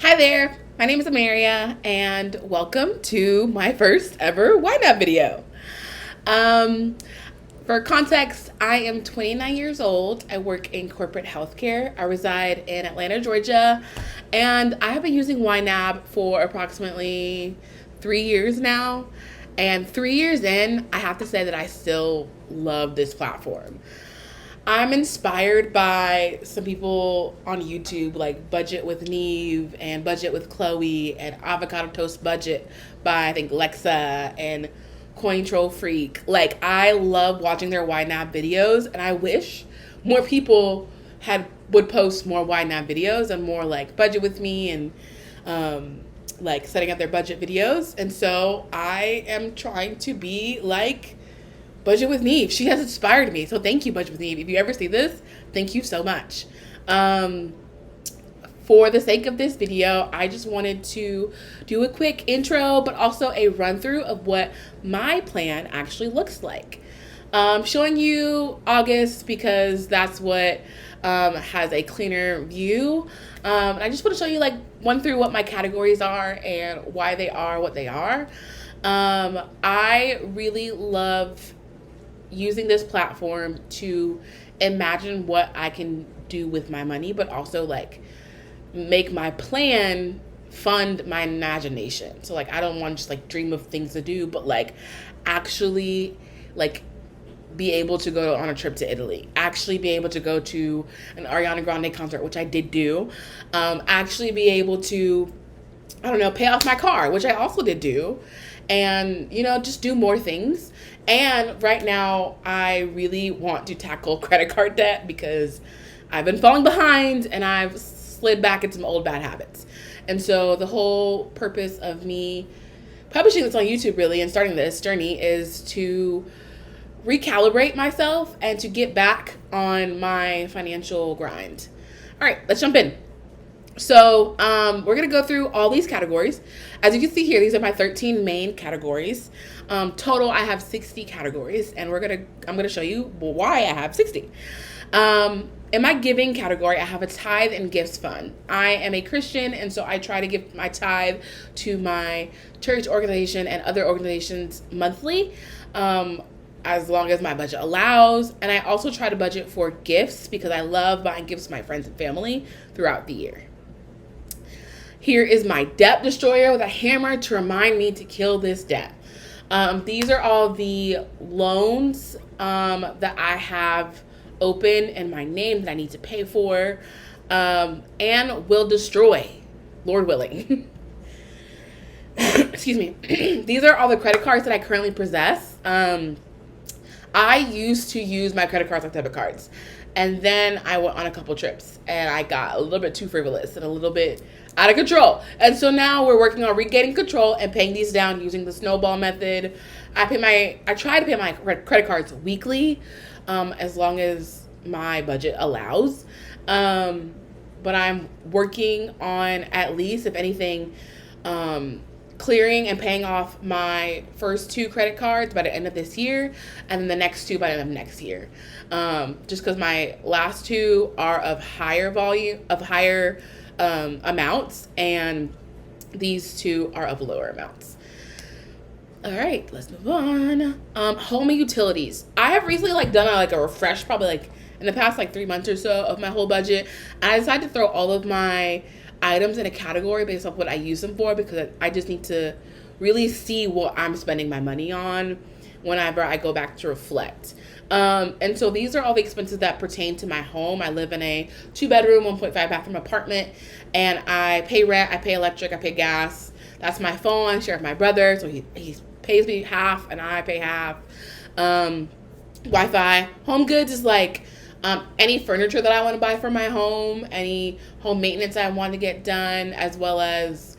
Hi there, my name is Amaria, and welcome to my first ever YNAB video. Um, for context, I am 29 years old. I work in corporate healthcare. I reside in Atlanta, Georgia, and I have been using YNAB for approximately 3 years now. And 3 years in, I have to say that I still love this platform. I'm inspired by some people on YouTube like Budget with Neve and Budget with Chloe and Avocado Toast Budget by I think Lexa and Coin Troll Freak. Like I love watching their YNAB videos and I wish more people had would post more YNAB videos and more like Budget with Me and like setting up their budget videos. And so I am trying to be like Budget with Neve. She has inspired me. So thank you, Budget with Neve. If you ever see this, thank you so much. For the sake of this video, I just wanted to do a quick intro, but also a run through of what my plan actually looks like. Showing you August because that's what has a cleaner view. And I just want to show you like one through what my categories are and why they are what they are. I really love using this platform to imagine what I can do with my money, but also like make my plan fund my imagination. So like I don't want to just like dream of things to do, but like actually like be able to go on a trip to Italy, actually be able to go to an Ariana Grande concert, which I did do, actually be able to, I don't know, pay off my car, which I also did do, and, you know, just do more things. And right now, I really want to tackle credit card debt because I've been falling behind and I've slid back into some old bad habits. And so the whole purpose of me publishing this on YouTube really and starting this journey is to recalibrate myself and to get back on my financial grind. All right, let's jump in. So we're going to go through all these categories. As you can see here, these are my 13 main categories. Total, I have 60 categories, and I'm going to show you why I have 60. In my giving category, I have a tithe and gifts fund. I am a Christian, and so I try to give my tithe to my church organization and other organizations monthly, as long as my budget allows. And I also try to budget for gifts because I love buying gifts to my friends and family throughout the year. Here is my debt destroyer with a hammer to remind me to kill this debt. These are all the loans that I have open in my name that I need to pay for and will destroy, Lord willing. Excuse me. These are all the credit cards that I currently possess. I used to use my credit cards like debit cards. And then I went on a couple trips and I got a little bit too frivolous and a little bit out of control. And so now we're working on regaining control and paying these down using the snowball method. I try to pay my credit cards weekly, as long as my budget allows. But I'm working on at least, if anything, clearing and paying off my first 2 credit cards by the end of this year, and then the next 2 by the end of next year. Just because my last 2 are of higher amounts, and these 2 are of lower amounts. All right, let's move on. Home and utilities. I have recently done a refresh, probably in the past 3 months or so, of my whole budget. And I decided to throw all of my items in a category based off what I use them for, because I just need to really see what I'm spending my money on whenever I go back to reflect. And so these are all the expenses that pertain to my home. I live in a 2-bedroom, 1.5 bathroom apartment, and I pay rent, I pay electric, I pay gas. That's my phone. I share with my brother, so he pays me half and I pay half. Wi-Fi. Home goods is any furniture that I want to buy for my home, any home maintenance I want to get done, as well as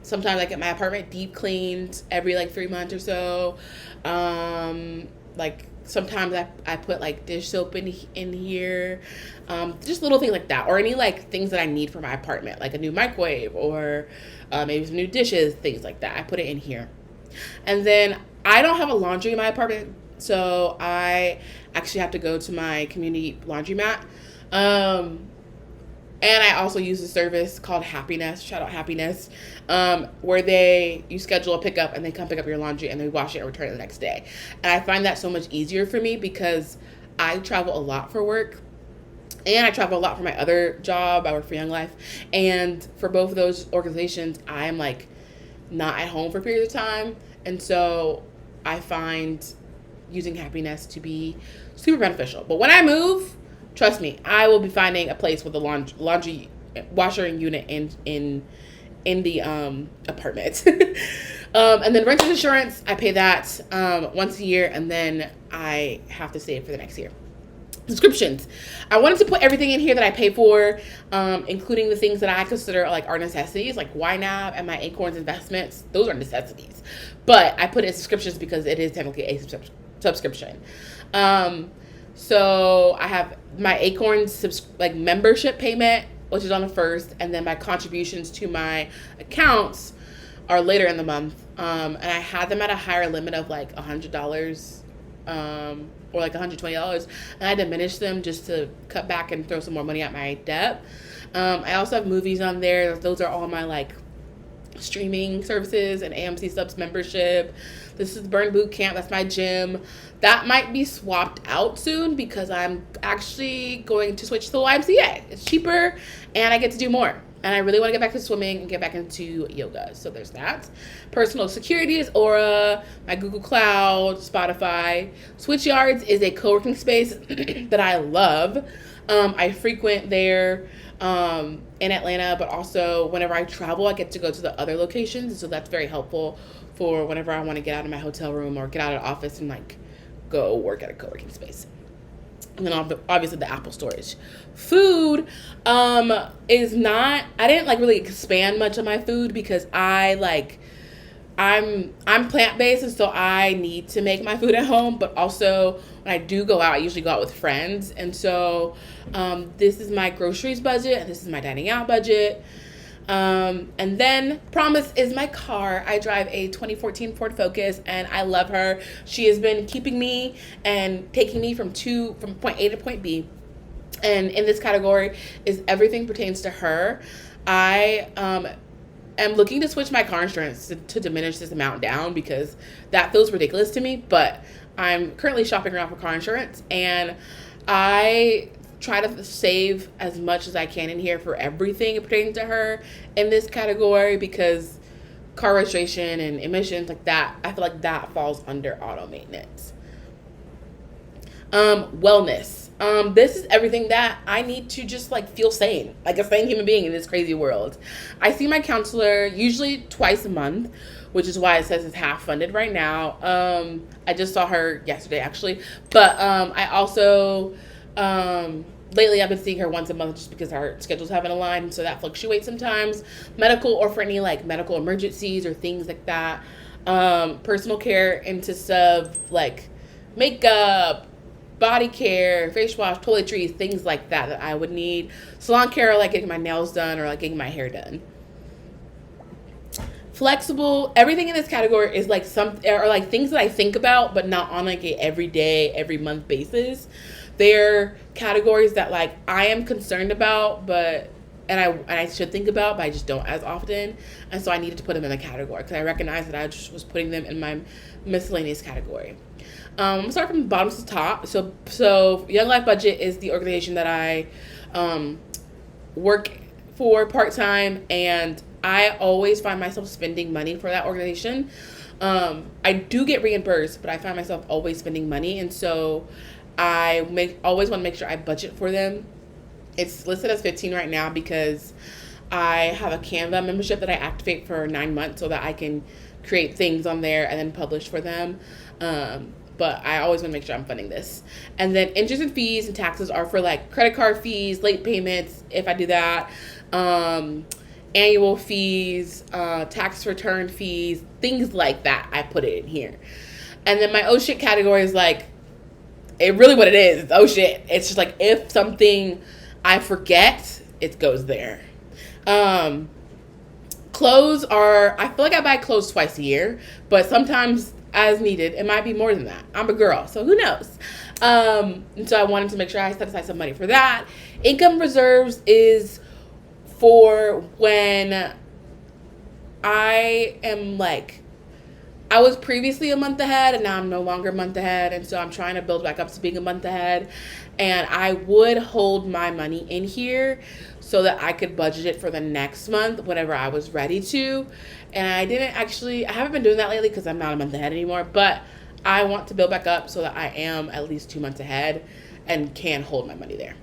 sometimes I get my apartment deep cleaned every 3 months or so. Sometimes I put dish soap in here, just little things like that, or any things that I need for my apartment, like a new microwave or maybe some new dishes, things like that. I put it in here. And then I don't have a laundry in my apartment, so I actually have to go to my community laundromat. And I also use a service called Happiness, shout out Happiness, where you schedule a pickup and they come pick up your laundry and they wash it and return it the next day. And I find that so much easier for me because I travel a lot for work. And I travel a lot for my other job. I work for Young Life. And for both of those organizations, I'm like not at home for periods of time. And so I find using Happiness to be super beneficial. But when I move, trust me, I will be finding a place with a laundry washer and unit in the apartment. And then renter's insurance, I pay that once a year, and then I have to save for the next year. Subscriptions. I wanted to put everything in here that I pay for, including the things that I consider like are necessities, like YNAB and my Acorns investments. Those are necessities. But I put in subscriptions because it is technically a subscription. So I have my Acorns membership payment, which is on the 1st, and then my contributions to my accounts are later in the month. And I had them at a higher limit of like $100. Or like $120, and I diminished them just to cut back and throw some more money at my debt. I also have movies on there. Those are all my like streaming services and AMC Subs membership. This is Burn Boot Camp. That's my gym. That might be swapped out soon because I'm actually going to switch to the YMCA. It's cheaper and I get to do more. And I really want to get back to swimming and get back into yoga. So there's that. Personal security is Aura, my Google Cloud, Spotify. Switch Yards is a co-working space that I love. I frequent there in Atlanta, but also whenever I travel, I get to go to the other locations. So that's very helpful for whenever I want to get out of my hotel room or get out of the office and like go work at a co-working space. And then obviously the Apple storage. Food is not, I didn't like really expand much on my food because I'm plant-based, and so I need to make my food at home. But also when I do go out, I usually go out with friends. And so this is my groceries budget and this is my dining out budget. And then Promise is my car. I drive a 2014 Ford Focus and I love her. She has been keeping me and taking me from point A to point B. And in this category is everything pertains to her. I am looking to switch my car insurance to diminish this amount down because that feels ridiculous to me. But I'm currently shopping around for car insurance, and I try to save as much as I can in here for everything pertaining to her in this category because car registration and emissions like that, I feel like that falls under auto maintenance. Wellness. This is everything that I need to just like feel sane, like a sane human being in this crazy world. I see my counselor usually twice a month, which is why it says it's half funded right now. I just saw her yesterday actually, but I also lately I've been seeing her once a month just because our schedules haven't aligned, so that fluctuates sometimes. Medical, or for any like medical emergencies or things like that. Personal care into stuff like makeup, body care, face wash, toiletries, things like that I would need. Salon care, like getting my nails done or like getting my hair done. Flexible, everything in this category is like things that I think about but not on like a everyday, every month basis. They're categories that like I am concerned about and I should think about, but I just don't as often. And so I needed to put them in a category because I recognized that I just was putting them in my miscellaneous category. I'm gonna start from the bottom to the top. So Young Life Budget is the organization that I work for part-time, and I always find myself spending money for that organization. I do get reimbursed, but I find myself always spending money, and so I always want to make sure I budget for them. It's listed as 15 right now because I have a Canva membership that I activate for 9 months so that I can create things on there and then publish for them. But I always want to make sure I'm funding this. And then interest and fees and taxes are for like credit card fees, late payments, if I do that, annual fees, tax return fees, things like that. I put it in here. And then my oh shit category is like, it really what it is. It's oh shit. It's just like if something I forget, it goes there. Clothes are, I feel like I buy clothes twice a year, but sometimes as needed, it might be more than that. I'm a girl, so who knows? And so I wanted to make sure I set aside some money for that. Income reserves is for when I am like, I was previously a month ahead and now I'm no longer a month ahead. And so I'm trying to build back up to being a month ahead. And I would hold my money in here so that I could budget it for the next month whenever I was ready to. And I haven't been doing that lately because I'm not a month ahead anymore. But I want to build back up so that I am at least 2 months ahead and can hold my money there.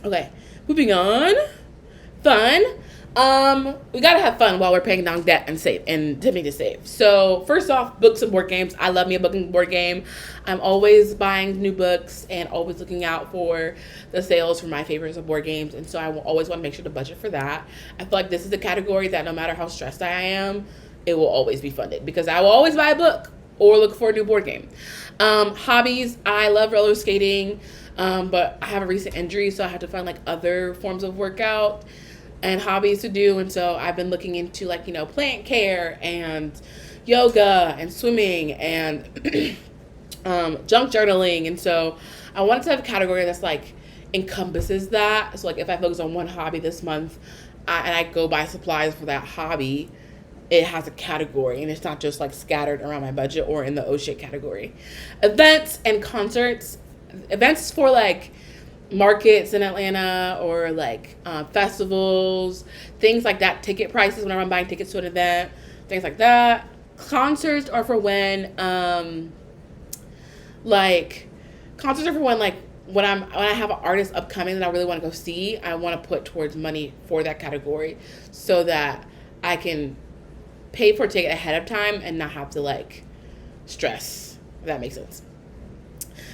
Okay, moving on. Fun. We gotta have fun while we're paying down debt and save and attempting to save. So first off, books and board games. I love me a book and board game. I'm always buying new books and always looking out for the sales for my favorites of board games. And so I will always want to make sure to budget for that. I feel like this is a category that no matter how stressed I am, it will always be funded because I will always buy a book or look for a new board game. Hobbies. I love roller skating, but I have a recent injury, so I have to find like other forms of workout and hobbies to do. And so I've been looking into like, plant care and yoga and swimming and junk journaling. And so I wanted to have a category that's like encompasses that. So like if I focus on one hobby this month and I go buy supplies for that hobby, it has a category and it's not just like scattered around my budget or in the oh shit category. Events and concerts. Events for like markets in Atlanta or like festivals, things like that, ticket prices whenever I'm buying tickets to an event, things like that. Concerts are for when when I have an artist upcoming that I really want to go see, I want to put towards money for that category so that I can pay for a ticket ahead of time and not have to like stress, if that makes sense.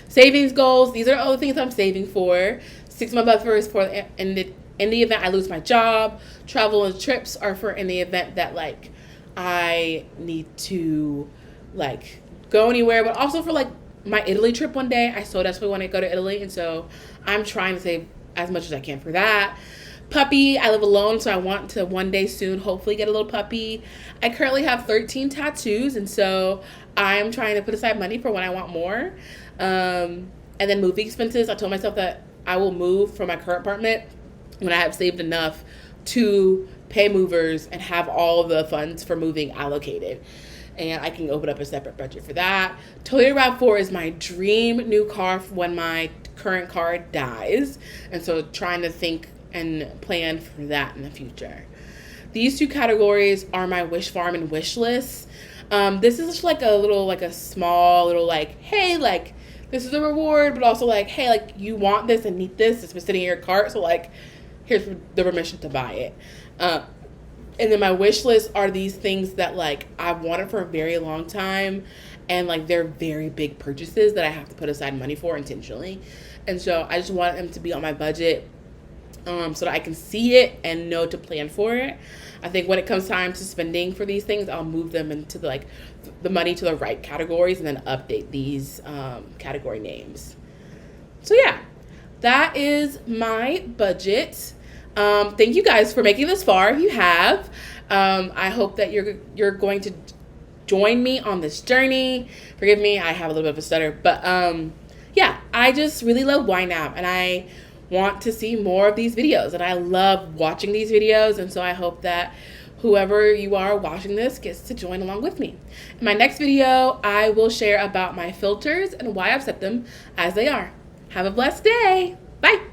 Savings goals. These are all the things I'm saving for. 6 month buffer is for in the event I lose my job. Travel and trips are for in the event that like I need to like go anywhere, but also for like my Italy trip one day. I so desperately want to go to Italy, and so I'm trying to save as much as I can for that. Puppy. I live alone, so I want to one day soon hopefully get a little puppy. I currently have 13 tattoos, and so I'm trying to put aside money for when I want more. And then moving expenses. I told myself that I will move from my current apartment when I have saved enough to pay movers and have all the funds for moving allocated. And I can open up a separate budget for that. Toyota RAV4 is my dream new car for when my current car dies. And so trying to think and plan for that in the future. These two categories are my wish farm and wish list. This is just like a small little like, hey, like, this is a reward, but also like, hey, like you want this and need this. It's been sitting in your cart. So like, here's the permission to buy it. And then my wish list are these things that like I've wanted for a very long time. And like, they're very big purchases that I have to put aside money for intentionally. And so I just want them to be on my budget so that I can see it and know to plan for it. I think when it comes time to spending for these things, I'll move them into the money to the right categories and then update these category names. So yeah, that is my budget. Thank you guys for making this far. If you have, I hope that you're going to join me on this journey. Forgive me, I have a little bit of a stutter, but yeah, I just really love YNAB and I want to see more of these videos and I love watching these videos, and so I hope that whoever you are watching this gets to join along with me. In my next video, I will share about my filters and why I've set them as they are. Have a blessed day. Bye.